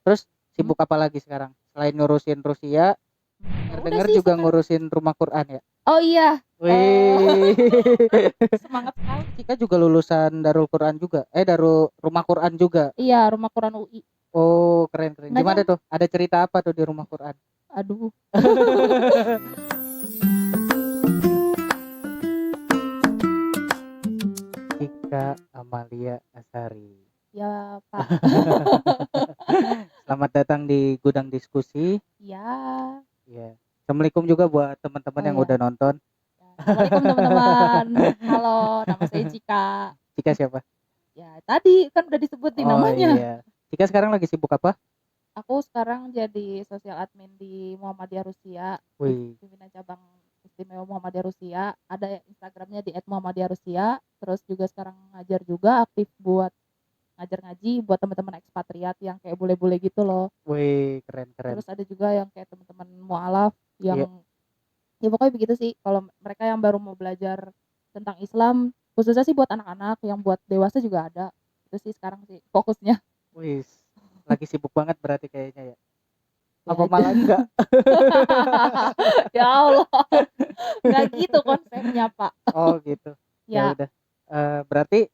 Terus Hmm? sibuk apa lagi sekarang? Selain ngurusin Rusia, Udah dengar sih juga sekarang. ngurusin rumah Quran ya? Oh iya, Wih. semangat sekali. Cika juga lulusan Darul Quran juga. Darul Rumah Quran juga. Iya, rumah Quran UI. Oh, keren keren. Nggak Gimana nyam, tuh? Ada cerita apa tuh di Rumah Quran? aduh. Cika Amalia Asari. Ya Pak. Selamat datang di Gudang Diskusi. Ya. Ya. Assalamualaikum juga buat teman-teman Oh yang ya. udah nonton. Ya. Assalamualaikum teman-teman. Halo, nama saya Cika. Cika siapa? Ya, tadi kan udah disebutin Oh namanya. iya. Cika sekarang lagi sibuk apa? Aku sekarang jadi sosial admin di Muhammadiyah Rusia, Wih, pimpinan cabang istimewa Muhammadiyah Rusia. Ada Instagramnya di @muhammadiyah Rusia. Terus juga sekarang ngajar juga, aktif buat ngajar ngaji buat teman-teman ekspatriat yang kayak bule-bule gitu loh. wih, keren keren. Terus ada juga yang kayak teman-teman mualaf Iya. yang ya pokoknya begitu sih. Kalau mereka yang baru mau belajar tentang Islam, khususnya sih buat anak-anak, yang buat dewasa juga ada. Itu sih sekarang sih fokusnya. Wih, lagi sibuk banget berarti kayaknya ya. Ya Apa malah enggak? ya Allah, nggak gitu konsepnya Pak. Oh gitu. Ya Ya udah. Berarti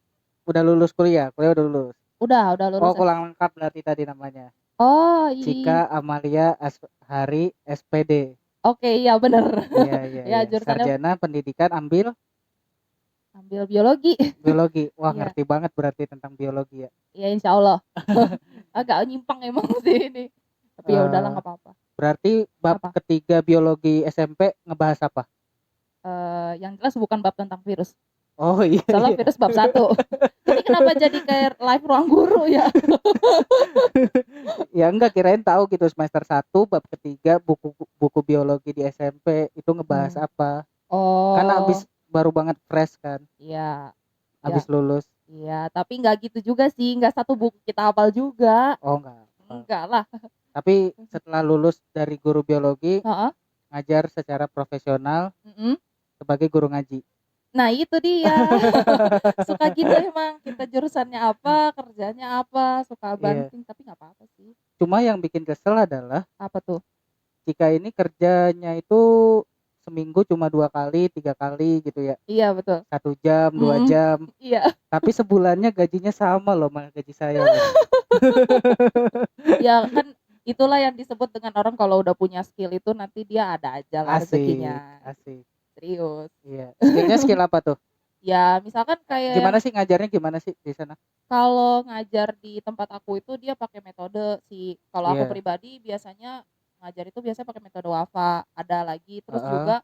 udah lulus kuliah. Kuliah udah lulus. udah Oh, lulus kurang lengkap berarti tadi namanya. oh Cika Amalia Hari SPD. oke iya bener. Iya, iya, Ya iya. jurusannya Sarjana pendidikan ambil ambil biologi. biologi. Wah, Iya, ngerti banget berarti tentang biologi ya. ya insya Allah. Agak nyimpang emang sih ini, tapi ya udahlah Eh, nggak apa-apa. berarti bab Apa ketiga biologi SMP ngebahas apa? yang jelas bukan bab tentang virus, Oh iya, soalnya iya. virus bab satu. Ini kenapa jadi kayak live ruang guru ya? Ya enggak, kirain tahu gitu semester satu bab ketiga buku buku biologi di SMP itu ngebahas Hmm. apa. Kan Oh abis baru banget fresh kan, iya, ya abis lulus. iya, tapi nggak gitu juga sih, nggak satu buku kita hafal juga. Oh enggak apa. Enggak lah. Tapi setelah lulus dari guru biologi, Heeh. ngajar secara profesional Mm-mm. sebagai guru ngaji. Nah itu dia. Suka gitu emang, kita jurusannya apa, kerjanya apa, suka Iya. banting, tapi nggak apa-apa sih. Cuma yang bikin kesel adalah Apa tuh? jika ini kerjanya itu seminggu cuma 2 kali, 3 kali gitu ya. Iya betul. 1 jam, dua Mm-mm. jam. Iya. Tapi sebulannya gajinya sama loh sama gaji saya loh. Ya kan itulah yang disebut dengan orang kalau udah punya skill itu nanti dia ada aja lah Asik, rezekinya. asik. Serius. Iya. Skillnya skill apa tuh? Ya misalkan kayak yang Gimana sih ngajarnya gimana sih di sana? kalau ngajar di tempat aku itu dia pakai metode sih. Kalau aku Iya. pribadi biasanya ngajar itu biasanya pakai metode Wafa. Ada lagi terus Heeh. juga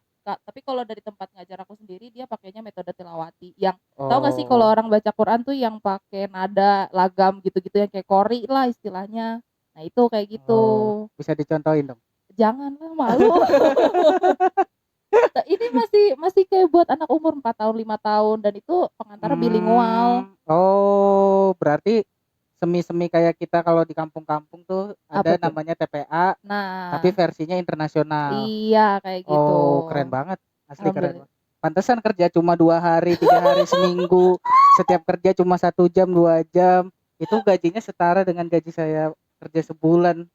tapi kalau dari tempat ngajar aku sendiri dia pakainya metode tilawati. Yang tahu gak sih kalau Oh. orang baca Quran tuh yang pakai nada lagam gitu-gitu yang kayak kori lah istilahnya. Nah itu kayak gitu. Oh, bisa dicontohin dong. Janganlah malu. Ini masih masih kayak buat anak umur 4 tahun 5 tahun dan itu pengantar bilingual. Oh, berarti semi-semi kayak kita kalau di kampung-kampung tuh Apa ada tuh? namanya TPA, tapi Nah, versinya internasional. iya kayak gitu. Oh, keren banget. Asli keren Alhamdulillah. banget. Pantesan kerja cuma 2 hari, 3 hari seminggu. Setiap kerja cuma 1 jam, 2 jam. Itu gajinya setara dengan gaji saya kerja sebulan.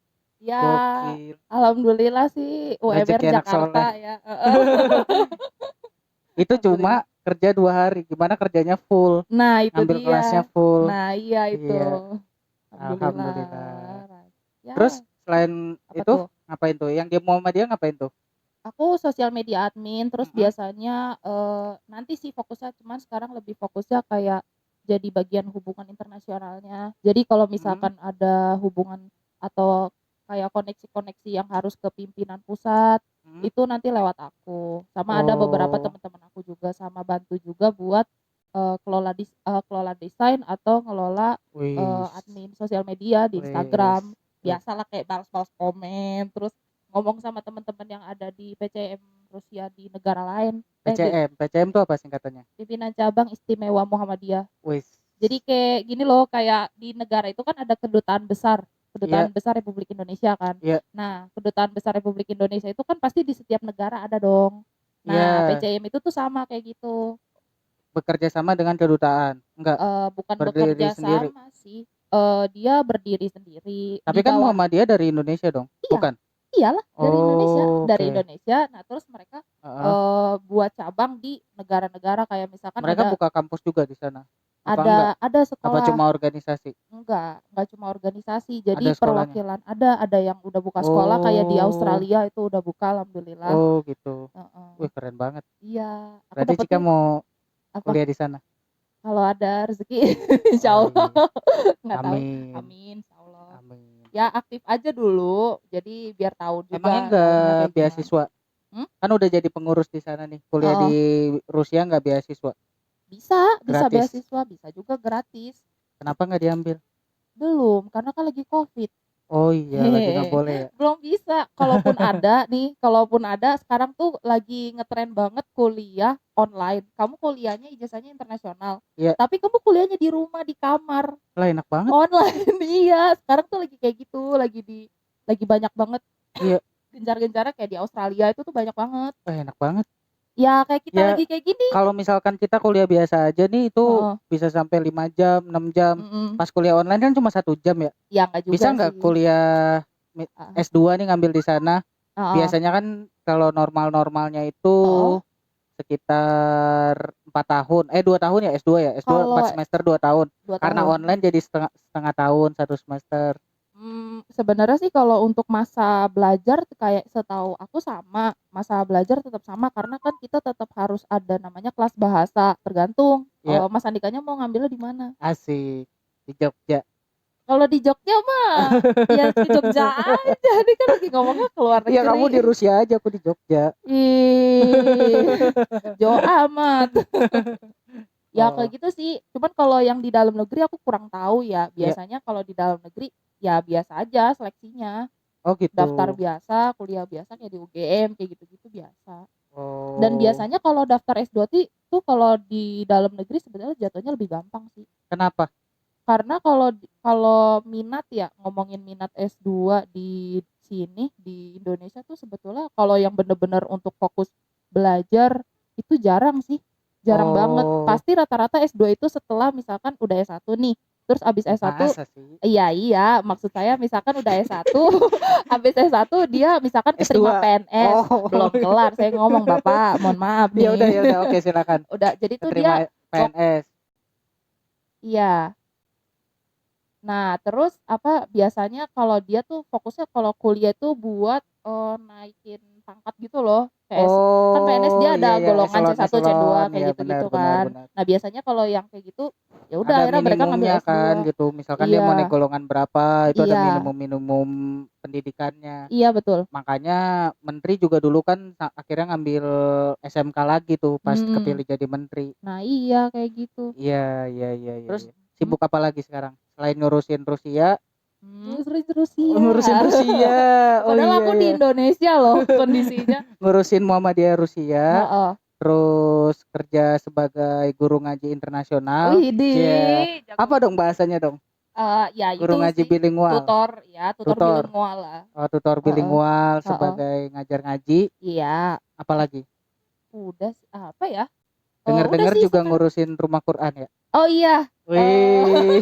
Ya, Gokil. alhamdulillah sih UMR Rezeki anak soleh. Jakarta ya. Heeh. Itu Alhamdulillah. cuma kerja 2 hari. Gimana kerjanya full? Nah, itu Ngambil dia. kelasnya full. Nah, iya itu. Iya, alhamdulillah. Alhamdulillah. Ya, Terus selain apa itu tuh? ngapain tuh? Yang di Muhammadiyah ngapain tuh? Aku sosial media admin, terus Mm-mm. biasanya nanti sih fokusnya cuman sekarang lebih fokusnya kayak jadi bagian hubungan internasionalnya. Jadi kalau Mm-mm. misalkan ada hubungan atau kayak koneksi-koneksi yang harus ke pimpinan pusat, Mm-mm. itu nanti lewat aku. Sama ada beberapa Oh, teman-teman aku juga sama bantu juga buat kelola desain atau ngelola wis, admin sosial media di wis, Instagram. wis. Biasalah kayak balas-balas komen, terus ngomong sama teman-teman yang ada di PCM Rusia di negara lain, di PCM, PCM tuh apa singkatannya? pimpinan cabang istimewa Muhammadiyah. Wis, Jadi kayak gini loh, kayak di negara itu kan ada iya, kedutaan besar Republik Indonesia kan. iya, Nah kedutaan besar Republik Indonesia itu kan pasti di setiap negara ada dong. Nah iya. PCM itu tuh sama kayak gitu. Bekerja sama dengan kedutaan, enggak Bukan berdiri bekerja sendiri. sama sih, dia berdiri sendiri di Tapi kan bawah. Muhammadiyah dari Indonesia dong? Iya, Bukan? iyalah dari Indonesia, Oh, dari oke. Indonesia. Nah, terus mereka Heeh. buat cabang di negara-negara kayak misalkan Mereka buka kampus juga di sana? Apa enggak? ada Apa sekolah. cuma organisasi? Enggak cuma organisasi. Jadi Ada sekolahnya? perwakilan ada yang udah buka sekolah kayak di Oh, Australia itu udah buka alhamdulillah. oh gitu. Heeh. Wih, keren banget. Iya, aku Berarti Cika dapetnya mau apa? kuliah di sana? Kalau ada rezeki Oh insyaallah. iya. Nggak tahu. Amin. Amin insyaallah. Amin. Ya aktif aja dulu. Jadi biar tahu Emangnya juga dalamnya enggak kayak gimana. beasiswa? Hmm? Kan udah jadi pengurus di sana nih. Kuliah di Oh, Rusia enggak beasiswa? bisa Gratis. beasiswa, bisa juga gratis. Kenapa enggak diambil? Belum, karena kan lagi Covid. Oh iya, lagi nggak Hehehe. boleh ya. Belum bisa. Kalaupun ada sekarang tuh lagi ngetren banget kuliah online. Kamu kuliahnya ijazahnya internasional, Iya, tapi kamu kuliahnya di rumah di kamar lah enak banget. online. Iya, sekarang tuh lagi kayak gitu, lagi banyak banget Iya, gencar-gencarnya kayak di Australia itu tuh banyak banget. enak banget. Ya kayak kita Ya, lagi kayak gini. kalau misalkan kita kuliah biasa aja nih itu Heeh. bisa sampai 5 jam, 6 jam. Mm-mm. Pas kuliah online kan cuma 1 jam ya. Ya nggak juga Bisa nggak sih. kuliah Ah, S2 nih ngambil di sana? ah, Biasanya kan kalau normal-normalnya itu ah. sekitar 4 tahun. 2 tahun ya S2 ya. S2 4 Kalau semester 2 tahun. dua Karena tahun. online jadi setengah setengah tahun 1 semester. Sebenarnya sih kalau untuk masa belajar kayak setahu aku sama, masa belajar tetap sama karena kan kita tetap harus ada namanya kelas bahasa, tergantung, Ya, Mas Andikanya mau ngambilnya di mana. asik di Jogja. Kalau di Jogja mah, ya ke Jogja aja, ini kan lagi ngomongnya ke luar Iya, kamu di negeri. Rusia aja, aku di Jogja. Ih, jauh amat. Ya Oh, kayak gitu sih, cuman kalau yang di dalam negeri aku kurang tahu ya, iya. biasanya kalau di dalam negeri, ya biasa aja seleksinya. Oh gitu. Daftar biasa, kuliah biasa kayak di UGM kayak gitu-gitu biasa. Dan Oh, biasanya kalau daftar S2 tuh kalau di dalam negeri sebenarnya jatuhnya lebih gampang sih. kenapa? Karena kalau minat ya, ngomongin minat S2 di sini di Indonesia tuh sebetulnya kalau yang bener-bener untuk fokus belajar itu jarang sih. Jarang banget. Oh, Pasti rata-rata S2 itu setelah misalkan udah S1 nih, terus abis S1. masa sih? Iya iya, maksud saya misalkan udah S1, habis S1 dia misalkan keterima S2. PNS. Oh, Belum kelar saya ngomong Bapak, mohon maaf nih. ya udah, oke silakan. Udah, jadi tuh dia Keterima fok PNS. iya. Nah, terus apa biasanya kalau dia tuh fokusnya kalau kuliah tuh buat naikin pangkat gitu loh. Kan PNS Oh, dia iya ada ya, golongan eselon C1, eselon C2 ya, kayak benar gitu-gitu benar kan. benar. Nah, biasanya kalau yang kayak gitu ya udah Ada akhirnya mereka minimumnya ngambil kan S2. gitu. Misalkan dia mau naik Iya, golongan berapa, itu ada iya, minimum pendidikannya. iya betul. Makanya menteri juga dulu kan akhirnya ngambil SMK lagi tuh pas Mm-mm. kepilih jadi menteri. Nah, iya kayak gitu. Iya, iya, iya, iya, Terus iya. Sibuk apa lagi sekarang? Selain ngurusin Rusia, terus oh, ya. ngurusin Rusia. Oh Padahal iya aku ya. di Indonesia loh kondisinya. Ngurusin Muhammadiyah Rusia, Heeh. terus kerja sebagai guru ngaji internasional. Wih, Ya. jago Apa dong banget. bahasanya dong? Ya Guru itu ngaji sih bilingual, tutor tutor. bilingual lah. Oh, tutor Heeh, bilingual heeh. sebagai ngajar ngaji, Iya, apalagi? udah apa ya? Udah Dengar-dengar sih juga sekarang. ngurusin rumah Quran ya? Oh iya, eh Wih.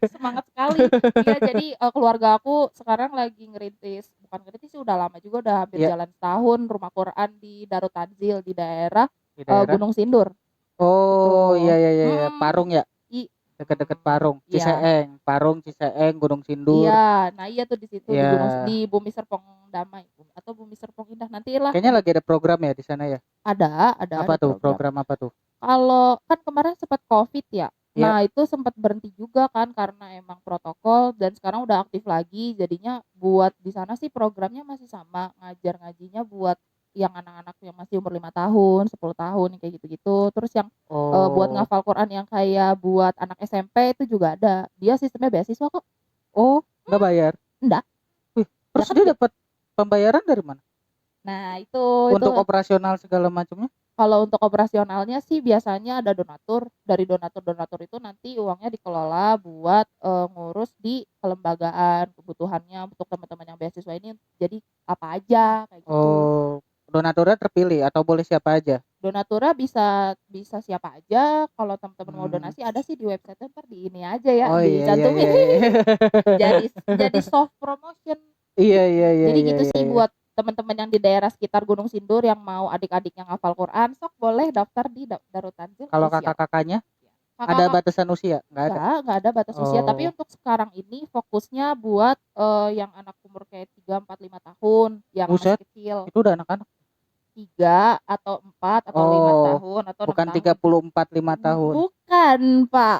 semangat sekali. Iya, jadi keluarga aku sekarang lagi ngerintis, bukan ngerintis sih udah lama juga udah hampir Ya, jalan setahun rumah Quran di Darut Tanzil di daerah di daerah. Gunung Sindur Oh, iya gitu. iya iya, iya. Mm, Parung ya, i, dekat-dekat Parung, iya. Ciseeng, Parung, Ciseeng, Gunung Iya, Sindur. nah iya tuh di situ Ya, di Bumi Serpong Damai atau Bumi Serpong Indah nantilah kayaknya lagi nyebutin. ada program ya di sana ya. Apa Ada tuh? program. Program apa tuh? Kalau kan kemarin sempat Covid ya. Ya. Nah, itu sempat berhenti juga kan karena emang protokol dan sekarang udah aktif lagi. Jadinya buat di sana sih programnya masih sama, ngajar ngajinya buat yang anak-anak yang masih umur 5 tahun, 10 tahun kayak gitu-gitu. Terus yang buat Oh, ngafal Quran yang kayak buat anak SMP itu juga ada. Dia sistemnya beasiswa kok. oh, nggak bayar. Enggak, Wih, enggak terus kan dia dapat pembayaran dari mana? Nah, itu Untuk operasional segala macamnya? kalau untuk operasionalnya sih biasanya ada donatur, dari donatur-donatur itu nanti uangnya dikelola buat, ngurus di kelembagaan, kebutuhannya untuk teman-teman yang beasiswa ini jadi apa aja, kayak gitu. Oh, Donaturnya terpilih atau boleh siapa aja? Donatura bisa bisa siapa aja. Kalau teman-teman mau Hmm. donasi ada sih di website ntar di ini aja ya, Oh iya iya dicantumin. iya iya. Jadi soft promotion. Iya iya iya Jadi iya gitu iya sih iya. buat teman-teman yang di daerah sekitar Gunung Sindur yang mau adik-adiknya ngafal Quran, sok boleh daftar di Darut Tanzil Kalau official. kakak-kakaknya ada Kakak batasan usia? Nggak ada. nggak ada batas usia, tapi Oh, untuk sekarang ini fokusnya buat yang anak umur kayak 3 4 5 tahun yang masih buset, kecil. itu udah anak-anak. 3 atau 4 atau 5 Oh, tahun atau 6 bukan tahun. 34 5 tahun. Bukan, Pak.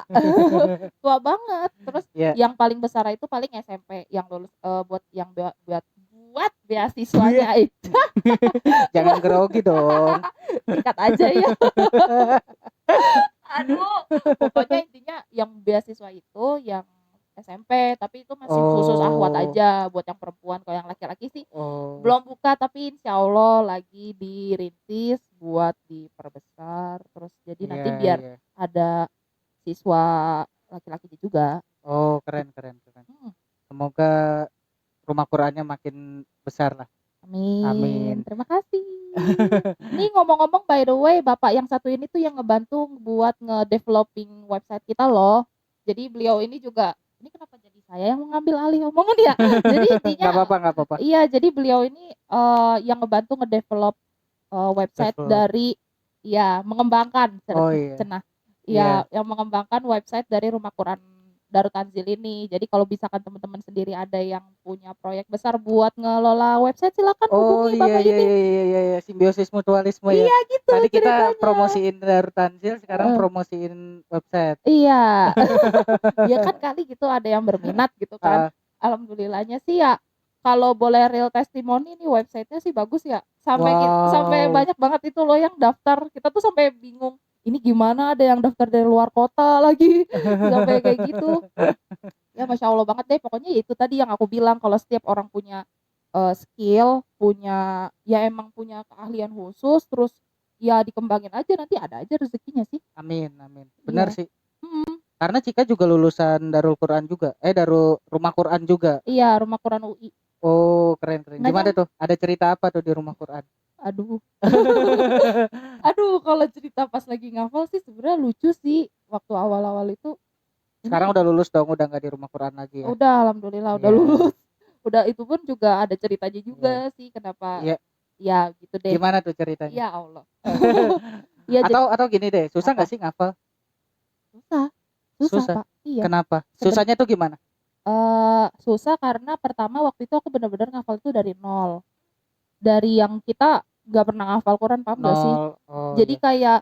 Tua banget. Terus Ya, yang paling besar itu paling SMP yang lulus buat yang buat iya. beasiswanya itu Jangan grogi dong. dikat aja ya. Aduh, pokoknya intinya yang beasiswa itu yang SMP, tapi itu masih khusus ahwat Oh, aja buat yang perempuan. Kalau yang laki-laki sih oh, belum buka, tapi insya Allah lagi dirintis buat diperbesar. Terus jadi iya nanti biar iya. ada siswa laki-lakinya juga. Oh, keren keren keren. Hmm, Semoga rumah Qurannya makin besar lah. amin. Amin. Terima kasih. Nih ngomong-ngomong by the way, Bapak yang satu ini tuh yang ngebantu buat ngedeveloping website kita loh. Jadi beliau ini juga, ini kenapa jadi saya yang mengambil alih omongan ya? Jadi intinya Nggak apa-apa nggak apa-apa. iya, jadi beliau ini yang ngebantu ngedevelop website Develop. dari ya mengembangkan Oh iya cenah. Ya, iya. yang mengembangkan website dari Rumah Quran Darut Tanzil ini. Jadi kalau misalkan teman-teman sendiri ada yang punya proyek besar buat ngelola website, silakan Oh hubungi iya Bapak iya ini. iya iya iya iya. Simbiosis mutualisme ya. Iya gitu Tadi kita ceritanya. promosiin Darut Tanzil, sekarang Heeh. promosiin website. Iya. Ya kan kali gitu ada yang berminat gitu kan. Ah, Alhamdulillahnya sih ya kalau boleh real testimoni nih websitenya sih bagus ya. Sampai wow. banyak banget itu loh yang daftar. Kita tuh sampai bingung. Ini gimana ada yang daftar dari luar kota lagi. Sampai kayak gitu. Ya Masya Allah banget deh. Pokoknya ya itu tadi yang aku bilang kalau setiap orang punya skill, punya ya emang punya keahlian khusus terus ya dikembangin aja nanti ada aja rezekinya sih. Amin amin. Benar Iya. sih. Mm, Karena Cika juga lulusan Darul Quran juga. Darul Rumah Quran juga. iya, Rumah Quran UI. Oh, keren keren. Nggak Gimana nyam, tuh? Ada cerita apa tuh di Rumah Quran? aduh. Aduh, kalau cerita pas lagi ngafal sih sebenarnya lucu sih. Waktu awal-awal itu Sekarang ini udah lulus dong, udah nggak di Rumah Quran lagi ya? udah alhamdulillah udah Iya, lulus. Udah itu pun juga ada ceritanya iya. juga sih kenapa Iya, ya gitu deh. gimana tuh ceritanya? Ya Allah. Iya jadi Atau gini deh, susah nggak apa? sih ngafal? Susah. Susah, Susah. Pak. Iya. Kenapa? Seben Susahnya tuh gimana? susah karena pertama waktu itu aku benar-benar ngafal itu dari nol. Dari yang kita nggak pernah ngafal Quran, paham nggak sih? Nol. Oh Jadi iya. kayak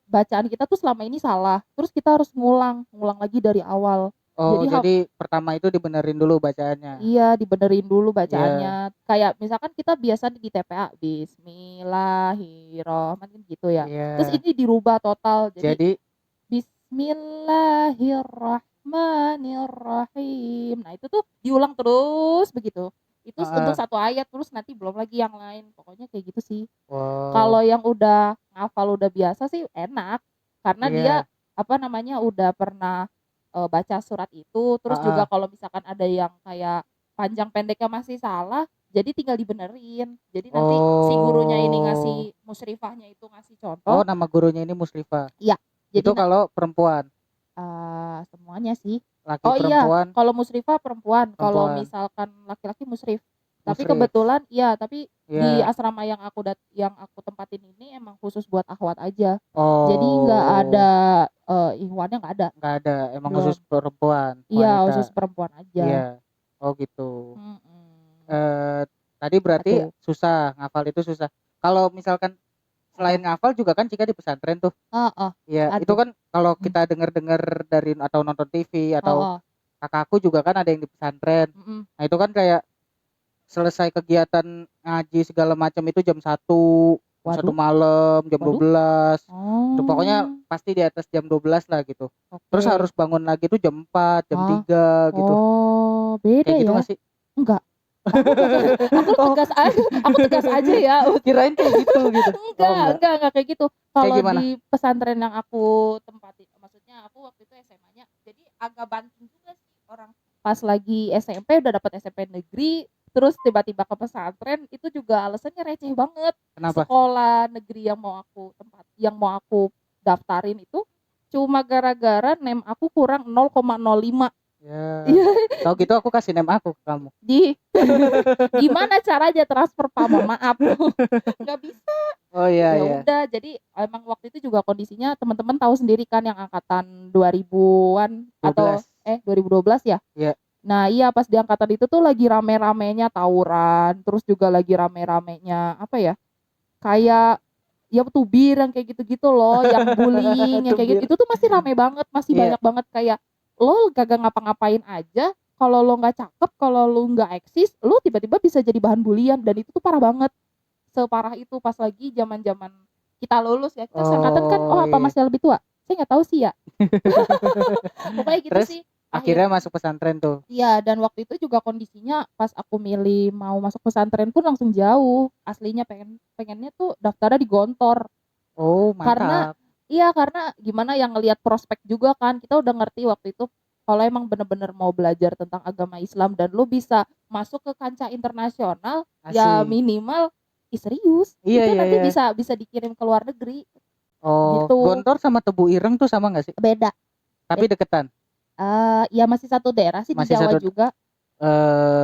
bacaan kita tuh selama ini salah, terus kita harus ngulang lagi dari awal. Oh, Jadi jadi pertama itu dibenerin dulu bacaannya. iya dibenerin dulu Iya, bacaannya. Kayak misalkan kita biasa di TPA Bismillahirrahmanirrahim gitu ya. Terus iya. ini dirubah total jadi Jadi, Bismillahirrahmanirrahim. Nah, itu tuh diulang terus begitu. Itu untuk heeh. satu ayat terus nanti belum lagi yang lain. Pokoknya kayak gitu sih. Kalau Wow. yang udah ngafal udah biasa sih enak karena dia Iya. apa namanya udah pernah baca surat itu terus juga Heeh. kalau misalkan ada yang kayak panjang pendeknya masih salah jadi tinggal dibenerin jadi nanti si gurunya ini Oh. ngasih musyrifahnya itu ngasih Oh, contoh nama gurunya ini Muslifa. iya jadi Itu kalau perempuan, semuanya sih. laki Oh iya, perempuan, kalau musrifah perempuan, kalau perempuan. misalkan laki-laki musrif. Tapi Musrif. kebetulan iya, tapi di Iya. asrama yang aku tempatin ini emang khusus buat akhwat aja. Jadi nggak ada Oh, ihwannya nggak ada, nggak ada. Emang belum. khusus perempuan, Iya, wanita. khusus perempuan aja. Iya. Oh gitu. Mm-mm. eh Tadi Apa berarti tuh? susah, ngafal itu susah. Kalau misalkan selain Apa? ngafal juga kan jika di pesantren tuh. Oh, oh, Ya, itu aduh. kan kalau Mm. kita dengar-dengar dari atau nonton TV Oh, atau oh. kakakku juga kan ada yang di pesantren. Mm-mm. Nah, itu kan kayak selesai kegiatan ngaji segala macam itu jam 1 Waduh, malam, jam dua waduh. belas Itu pokoknya Oh, pasti di atas jam 12 lah gitu. Terus oke. harus bangun lagi tuh jam 4 jam Ah, 3 gitu. oh, beda Kayak gitu ya. gak sih? Enggak. Aku Oh, tegas aja, aku tegas aja ya. kirain kayak gitu gitu. Oh, Enggak kayak gitu. kayak Kalau gimana? di pesantren yang aku tempati, maksudnya aku waktu itu SMA-nya, jadi agak banting juga sih orang pas lagi SMP udah dapat SMP negeri, Terus tiba-tiba ke pesantren itu juga alasannya receh banget. Kenapa? Sekolah negeri yang mau aku daftarin itu cuma gara-gara NEM aku kurang 0,05. Ya, Iya, tahu gitu aku kasih name aku ke kamu. di gimana caranya transfer Pak? Mohon maaf. Nggak bisa. Oh iya Ya iya, udah, jadi emang waktu itu juga kondisinya teman-teman tahu sendiri kan yang angkatan 2000-an atau 12. 2012 ya. Iya. Nah iya, pas di angkatan itu tuh lagi rame-ramenya tawuran, terus juga lagi rame-ramenya apa ya, kayak ya tubir yang kayak gitu-gitu loh, yang bullying yang kayak Tubir. gitu, itu tuh masih rame banget, masih Iya. banyak banget. Kayak lo kagak ngapa-ngapain aja, kalau lo nggak cakep, kalau lo nggak eksis, lo tiba-tiba bisa jadi bahan bulian, dan itu tuh parah banget. Separah itu pas lagi zaman-zaman kita lulus ya, kita seangkatan kan. Oh, Oh apa iya. masih lebih tua, saya nggak tahu sih ya. Pokoknya gitu Terus sih. akhirnya Akhirnya masuk pesantren tuh. iya, dan waktu itu juga kondisinya pas aku milih mau masuk pesantren pun langsung jauh. Aslinya pengennya tuh daftarnya di Gontor. Oh, Karena mantap. iya, karena gimana yang ngelihat prospek juga kan. Kita udah ngerti waktu itu kalau emang bener-bener mau belajar tentang agama Islam dan lu bisa masuk ke kancah internasional, ya Asik. minimal serius. Iya Itu iya nanti iya. bisa dikirim ke luar negeri Oh, gitu. Gontor sama Tebu Ireng tuh sama nggak sih? Beda. Tapi deketan. Ya masih satu daerah sih, di Masih Jawa satu. juga.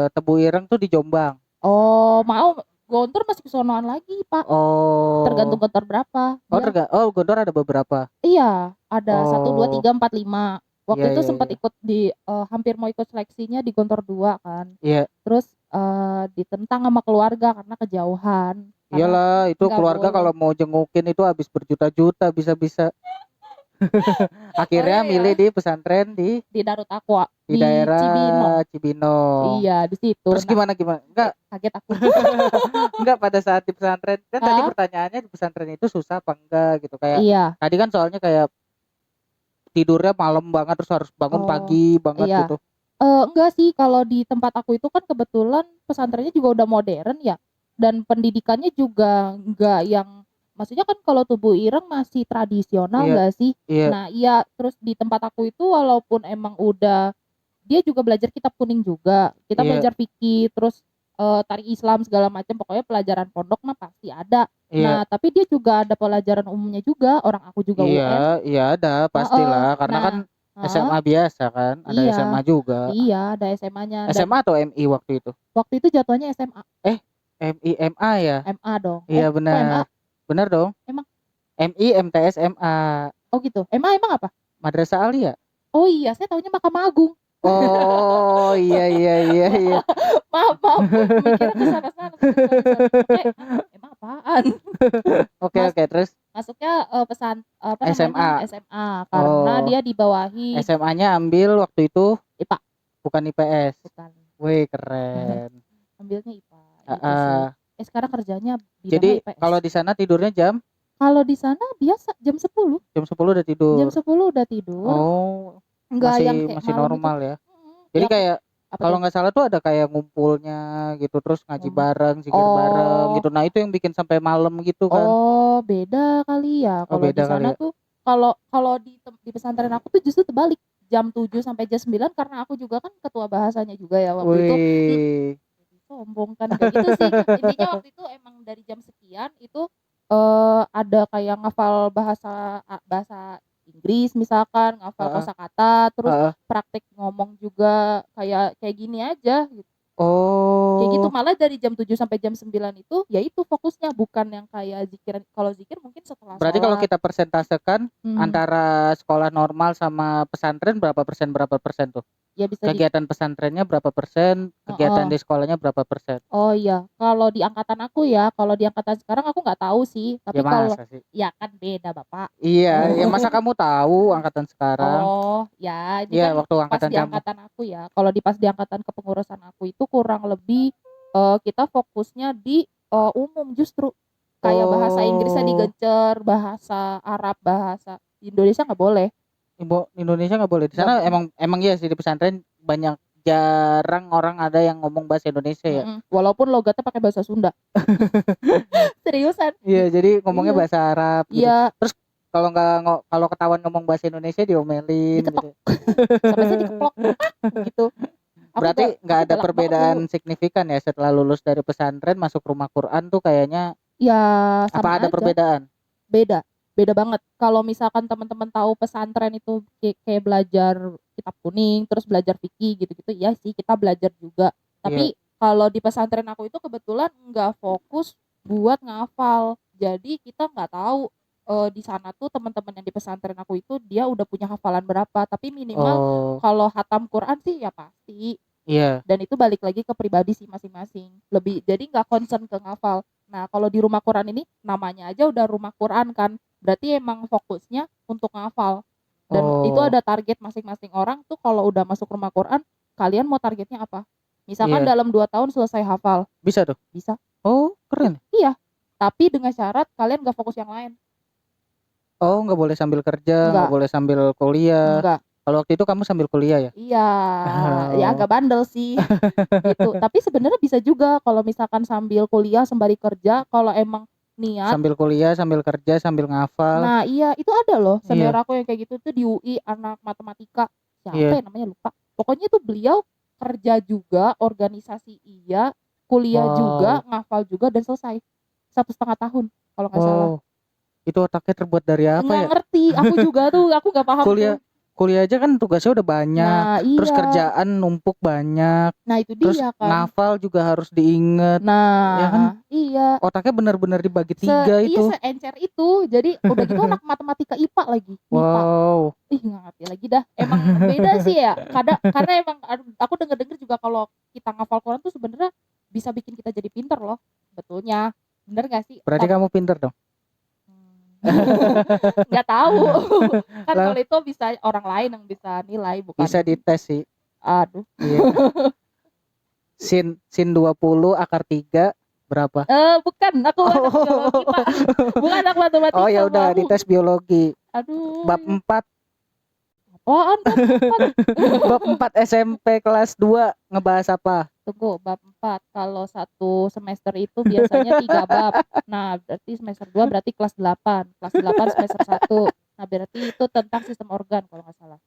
Tebu Ireng tuh di Jombang. Oh, mau Gontor masih kesonoan lagi, Pak. Tergantung Oh. Gontor berapa. Oh, Dia Oh, Gontor ada beberapa. iya, ada satu, 2, Oh, 3, 4, 5. iya Waktu itu iya sempat iya. ikut di hampir mau ikut seleksinya di Gontor 2 kan. Iya, Terus ditentang sama keluarga karena kejauhan, karena iyalah itu nggak keluarga boleh. kalau mau jengukin itu habis berjuta-juta bisa-bisa. Akhirnya Oh milih ya, di pesantren di Darut Aqwa di di Cibinong. daerah Cibinong. Iya, di situ. Terus Nah, gimana gimana? Enggak, kaget aku. enggak pada saat di pesantren. Kan tadi Hah? pertanyaannya di pesantren itu susah apa enggak gitu. Kayak Iya. tadi kan soalnya kayak tidurnya malam banget terus harus bangun Oh, pagi banget iya. gitu. Enggak sih, kalau di tempat aku itu kan kebetulan pesantrennya juga udah modern ya, dan pendidikannya juga enggak yang, maksudnya kan kalau Tubuh Ireng masih tradisional Iya, enggak sih? iya, Nah iya, terus di tempat aku itu walaupun emang udah, dia juga belajar kitab kuning juga, kita iya, belajar fikih, terus tarik Islam segala macam, pokoknya pelajaran pondok mah pasti ada. iya. Nah tapi dia juga ada pelajaran umumnya juga, orang aku juga Iya, UN. iya ada Heeh. pastilah karena kan Nah, heeh, SMA biasa kan, ada iya, SMA juga. iya ada SMA-nya. Dan SMA atau MI waktu itu? waktu itu jatuhnya SMA. Eh, MI MA ya? MA dong. Iya Kok MA? benar. Benar dong. Emang? MI MTS MA. Oh gitu. Emang apa? Madrasah Alia. Oh iya, saya taunya Mahkamah Agung. Oh, iya iya iya iya. Maaf, maaf. Mikirnya ke sana-sana. Sorry. Oke, emang apaan? Oke Mas oke terus masuknya pesan apa namanya? SMA. SMA, karena Oh, dia dibawahi SMA-nya ambil waktu itu IPA, bukan IPS. bukan. Wih, keren. Ambilnya IPA gitu sih. Heeh. Sekarang kerjanya Jadi bidangnya IPS. kalau di sana tidurnya jam Kalau di sana biasa jam 10. jam 10 udah Jam tidur. 10 udah tidur. Oh, Enggak yang masih kayak masih malam itu. normal ya. Jadi Yang kayak apa kalau tuh? nggak salah tuh ada kayak ngumpulnya gitu terus ngaji Ngomong. bareng, zikir bareng Oh, gitu. Nah, itu yang bikin sampai malam gitu kan. oh, beda kali ya. Oh, Kalau di beda kali sana ya. tuh, kalau kalau di pesantren aku tuh justru terbalik. Jam 7 sampai jam 9, karena aku juga kan ketua bahasanya juga ya waktu itu. Wih. Sombong kan, enggak gitu sih. Intinya waktu itu emang dari jam sekian itu ada kayak ngafal bahasa Inggris misalkan, ngafal Heeh, kosakata, terus heeh. praktek ngomong juga kayak kayak gini aja gitu. Kayak gitu, Oh, malah dari jam 7 sampai jam 9 itu ya itu fokusnya, bukan yang kayak zikiran. Kalau zikir mungkin setelah berarti kalau sholat. kita persentasekan Hmm, antara sekolah normal sama pesantren berapa persen tuh? ya bisa di Kegiatan pesantrennya berapa persen? Kegiatan heeh. di sekolahnya berapa persen? Oh iya, kalau di angkatan aku ya, kalau di angkatan sekarang aku nggak tahu sih, Ya tapi kalau masa sih? ya kan beda, Bapak. Iya, ya masa kamu tahu angkatan sekarang? Oh, ya ini Iya, kan waktu pas angkatan di kamu. angkatan aku ya. Kalau pas di angkatan kepengurusan aku itu kurang lebih kita fokusnya di umum justru. Kayak bahasa Inggrisnya Oh, digencer, bahasa Arab, bahasa Indonesia nggak boleh. Ibu Indonesia nggak boleh di Nggak, sana emang emang iya sih di pesantren banyak jarang orang ada yang ngomong bahasa Indonesia ya. walaupun logatnya pakai bahasa Sunda. Seriusan. Iya, jadi ngomongnya Iya, bahasa Arab gitu. iya, Terus kalau nggak kalau ketahuan ngomong bahasa Indonesia diomelin diketok. gitu. Sampai saya dikeplok gitu. Berarti nggak ada galak banget perbedaan dulu. signifikan ya setelah lulus dari pesantren masuk rumah Quran tuh kayaknya Ya apa sama ada aja. perbedaan? Beda, beda banget. Kalau misalkan teman-teman tahu pesantren itu kayak belajar kitab kuning, terus belajar fikih gitu-gitu, ya sih kita belajar juga. Iya. Tapi kalau di pesantren aku itu kebetulan nggak fokus buat ngafal. Jadi kita nggak tahu di sana tuh teman-teman yang di pesantren aku itu dia udah punya hafalan berapa. Tapi minimal Oh, kalau hatam Quran sih ya pasti. iya. Dan itu balik lagi ke pribadi sih masing-masing. Lebih jadi nggak concern ke ngafal. Nah, kalau di rumah Quran ini namanya aja udah rumah Quran kan. Berarti emang fokusnya untuk ngafal. Dan itu Oh, ada target masing-masing orang tuh kalau udah masuk rumah Quran, kalian mau targetnya apa? Misalkan iya. dalam 2 tahun selesai hafal, Bisa tuh. bisa. Oh, keren. Iya. Tapi dengan syarat kalian gak fokus yang lain. Oh, nggak boleh sambil kerja, nggak Enggak, boleh sambil kuliah. enggak. Kalau waktu itu kamu sambil kuliah ya? Iya, ya Oh, agak bandel sih gitu. Tapi sebenarnya bisa juga kalau misalkan sambil kuliah sembari kerja, kalau emang niat. sambil kuliah, sambil kerja, sambil ngafal. Nah, iya itu ada loh senior Iya, aku yang kayak gitu tuh di UI, anak matematika. Siapa iya. ya namanya lupa. Pokoknya tuh beliau kerja juga, organisasi iya, kuliah juga, Wow, ngafal juga dan selesai. 1,5 tahun kalau nggak salah. wow. Itu otaknya terbuat dari apa Nggak ya? ngerti, aku juga tuh, aku nggak paham tuh. Kuliah, kuliah aja kan tugasnya udah banyak. Nah, Terus iya. kerjaan numpuk banyak. Nah, itu Terus dia kan. ngafal juga harus diinget. Ya kan? Nah, iya. Otaknya benar-benar dibagi tiga Iya itu. seencer itu. Jadi udah gitu anak matematika IPA lagi, MIPA. Wow. Ih, nggak ngerti lagi dah. Emang beda sih ya. Karena emang aku denger-denger juga kalau kita ngafal Quran tuh sebenarnya bisa bikin kita jadi pinter loh. Betulnya. Bener gak sih? Berarti kamu pinter dong. Nggak tahu. Kan Lah, kalau itu bisa orang lain yang bisa nilai, bukan. bisa dites sih. Aduh. Iya. Sin 20 akar 3 berapa? Bukan. Aku anak biologi, Oh, Pak. Bukan anak oh matematika, ya udah mau. dites biologi. Bab Aduh. 4, Apaan bab 4? bab 4 SMP kelas 2 ngebahas apa? Tunggu, bab 4. Kalau satu semester itu biasanya 3 bab. Nah, berarti semester 2 berarti kelas 8. Kelas 8 semester 1. Nah, berarti itu tentang sistem organ kalau nggak salah.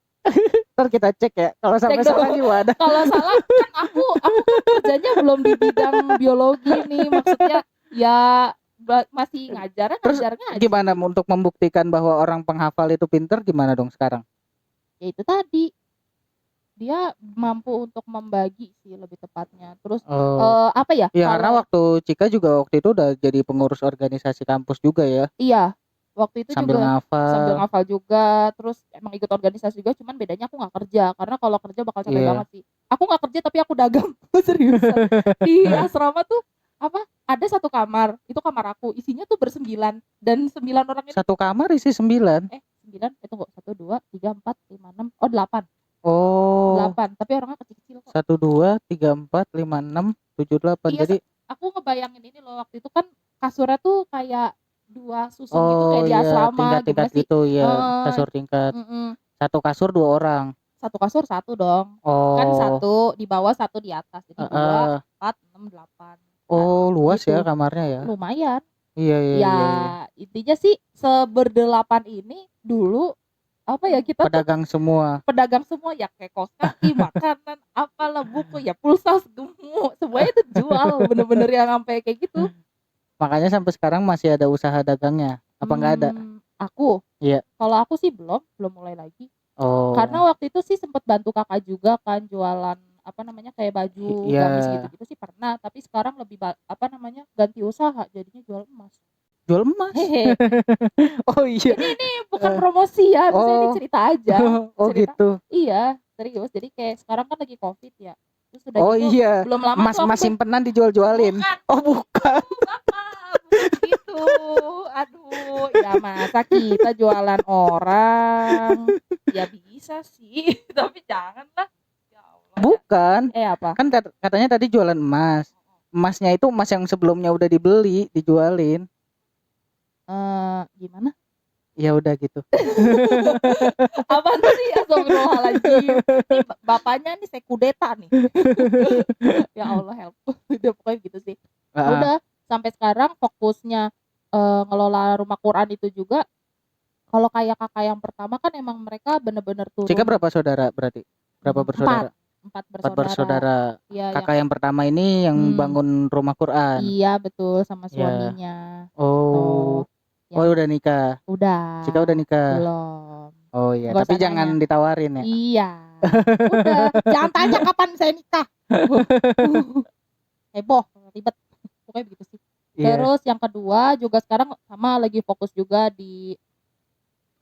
Ntar kita cek ya. Kalau Cek sampai salah dong. gimana? Kalau salah kan aku kan kerjanya belum di bidang biologi nih. Maksudnya ya masih Terus ngajar ngaji. gimana untuk membuktikan bahwa orang penghafal itu pinter gimana dong sekarang? Ya itu tadi. Dia mampu untuk membagi sih lebih tepatnya. Terus Oh, apa ya? ya karena Kalau waktu Cika juga waktu itu udah jadi pengurus organisasi kampus juga ya, iya, waktu itu sambil juga sambil ngafal. ngafal juga, terus emang ikut organisasi juga, cuman bedanya aku nggak kerja, karena kalau kerja bakal capek Iya. banget sih. Aku nggak kerja tapi aku dagang, seriusan. Di asrama tuh apa? Ada satu kamar, itu kamar aku, isinya tuh bersembilan dan 9 orang ini Satu kamar isi 9. 9, tunggu, 1, 2, 3, 4, 5, 6, oh 8, Oh, 8, tapi orangnya kecil-kecil kok. 1 2 3 4 5 6 7 8. Iya, Jadi aku ngebayangin ini loh waktu itu kan kasurnya tuh kayak 2 susun gitu oh kayak di iya asrama, tingkat-tingkat gimana sih? gitu ya, Heeh, kasur tingkat. mhm. Satu kasur 2 orang. Satu kasur satu dong. Kan Oh, satu di bawah, satu di atas. Jadi 2, heeh. 4, 6, 8. Nah, Oh, luas ya gitu. kamarnya ya. Lumayan. Iya iya Ya, iya iya. intinya sih seberdelapan ini dulu apa ya kita tuh Pedagang semua. pedagang semua ya kayak kaos kaki, makanan, apalah buku ya pulsa semuanya itu jual bener-bener yang sampai kayak gitu. Makanya sampai sekarang masih ada usaha dagangnya. Apa enggak ada? Aku Iya. kalau aku sih belum mulai lagi. Karena Oh, waktu itu sih sempet bantu kakak juga kan jualan apa namanya kayak baju iya. gamis gitu-gitu sih pernah, tapi sekarang lebih apa namanya ganti usaha jadinya jual emas. Jual emas. Hehe. Oh iya. Ini bukan promosi ya, maksudnya ini Oh, cerita aja. oh Cerita. gitu. Iya, serius. Jadi kayak sekarang kan lagi Covid ya. Terus udah Oh gitu iya. belum lama tuh aku Emas simpenan dijual-jualin. bukan. Oh bukan. Bapak, bukan gitu. Aduh, ya masa kita jualan orang? Ya bisa sih, tapi janganlah. Ya Allah. Bukan. Apa? Kan katanya tadi jualan emas. Emasnya itu emas yang sebelumnya udah dibeli, dijualin. Gimana? Ya udah gitu. Apaan sih? Astagfirullahaladzim. Nih bapaknya nih saya kudeta nih. Ya Allah help. Udah pokoknya gitu sih. Heeh. Udah sampai sekarang fokusnya ngelola rumah Quran itu juga. Kalau kayak kakak yang pertama kan emang mereka bener-bener Cika turun berapa saudara berarti? Berapa 4. bersaudara? 4 4 bersaudara. bersaudara. Iya, Kakak yang pertama ini yang bangun rumah Quran. Iya, betul, sama Ya. suaminya. Oh. Gitu. Oh, udah nikah. Udah. Cika udah nikah. Belum. Oh iya, Nggak tapi usah jangan nanya. ditawarin ya. Iya. Udah, jangan tanya kapan saya nikah. Heboh, ribet. Pokoknya begitu sih. Iya. Terus yang kedua juga sekarang sama lagi fokus juga di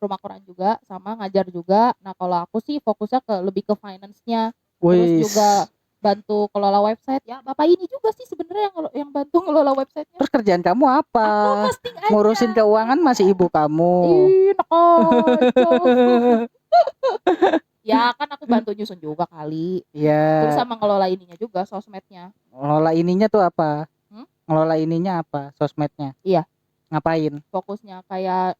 rumah Quran juga, sama ngajar juga. Nah, kalau aku sih fokusnya lebih ke finance-nya. Terus Wis. juga bantu kelola website. Ya, Bapak ini juga sih sebenarnya yang bantu ngelola website-nya. Terus kerjaan kamu apa? Aku posting aja. Ngurusin keuangan masih ibu kamu. Enak aja. Ya, kan aku bantu nyusun juga kali. Iya. Terus sama ngelola ininya juga, sosmednya. Ngelola ininya tuh apa? Ngelola ininya apa? Sosmednya? Iya. Ngapain? Fokusnya kayak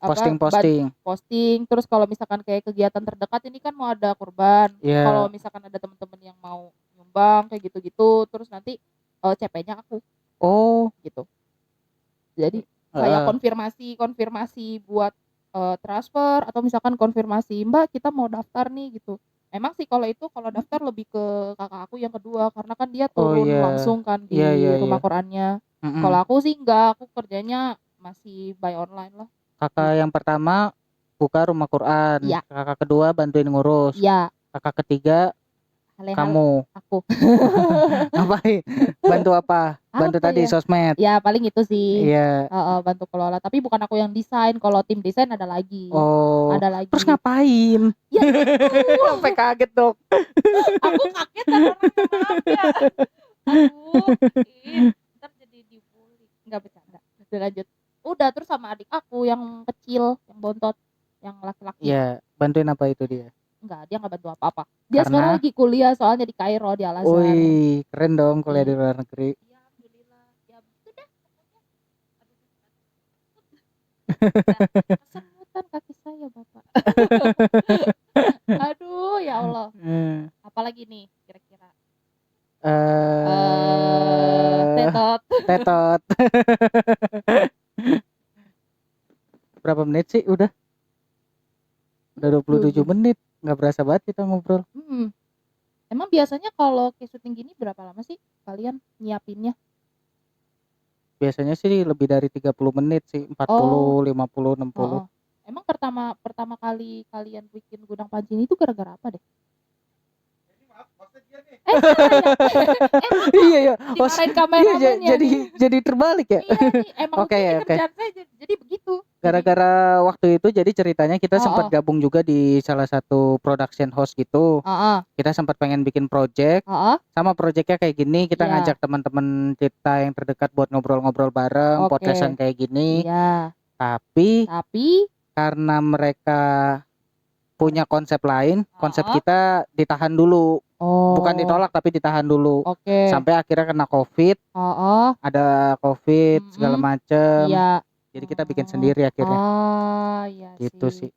Posting. Terus kalau misalkan kayak kegiatan terdekat ini kan mau ada kurban. Iya. Kalau misalkan ada teman-teman yang mau nyumbang kayak gitu-gitu, terus nanti CP-nya aku. Oh, gitu. Jadi kayak konfirmasi buat transfer atau misalkan konfirmasi, Mbak kita mau daftar nih gitu. Memang sih kalau daftar lebih ke kakak aku yang kedua karena kan dia turun langsung kan di rumah Qurannya. Kalau aku sih enggak, aku kerjanya masih by online lah. Kakak yang pertama buka rumah Quran. Iya. Kakak kedua bantuin ngurus. Iya. Kakak ketiga kamu. Aku. Ngapain? Bantu apa? Bantu tadi sosmed. Ya paling itu sih. Iya. Bantu kelola. Tapi bukan aku yang desain. Kalau tim desain ada lagi. Oh. Ada lagi. Terus ngapain? Ya itu. Sampai kaget dong. Aku kaget dan orangnya maaf ya. Aduh. Ntar jadi dibully. Enggak bercanda. Udah lanjut. Udah terus sama adik aku yang kecil, yang bontot, yang laki-laki. Iya. Bantuin apa itu dia? Enggak, dia nggak bantu apa-apa. Dia sekarang lagi kuliah soalnya di Kairo, di Al Azhar. Wih, keren dong kuliah di luar negeri. Iya, alhamdulillah. Ya begitu deh pokoknya. Kesemutan kaki saya, Bapak. Aduh, ya Allah. Apalagi nih kira-kira? Tetot. Berapa menit sih? Udah 27 menit. Nggak berasa banget kita ngobrol. Emang biasanya kalau kayak syuting gini berapa lama sih kalian nyiapinnya? Biasanya sih lebih dari 30 menit sih, 40, 50, 60. Emang pertama kali kalian bikin Gudang Pancing itu gara-gara apa deh? Iya. Dimarahin kameramennya. Jadi terbalik ya? Iya nih, emang kerjaan saya jadi begitu. Gara-gara waktu itu jadi ceritanya kita sempat gabung juga di salah satu production house gitu. Kita sempat pengen bikin project. Sama projectnya kayak gini, kita ngajak teman-teman kita yang terdekat buat ngobrol-ngobrol bareng, podcastan kayak gini. Iya. Tapi karena mereka punya konsep lain, konsep kita ditahan dulu. Bukan ditolak tapi ditahan dulu. Sampai akhirnya kena COVID. Ada COVID segala macem. Iya. Jadi kita bikin sendiri akhirnya. Iya gitu sih.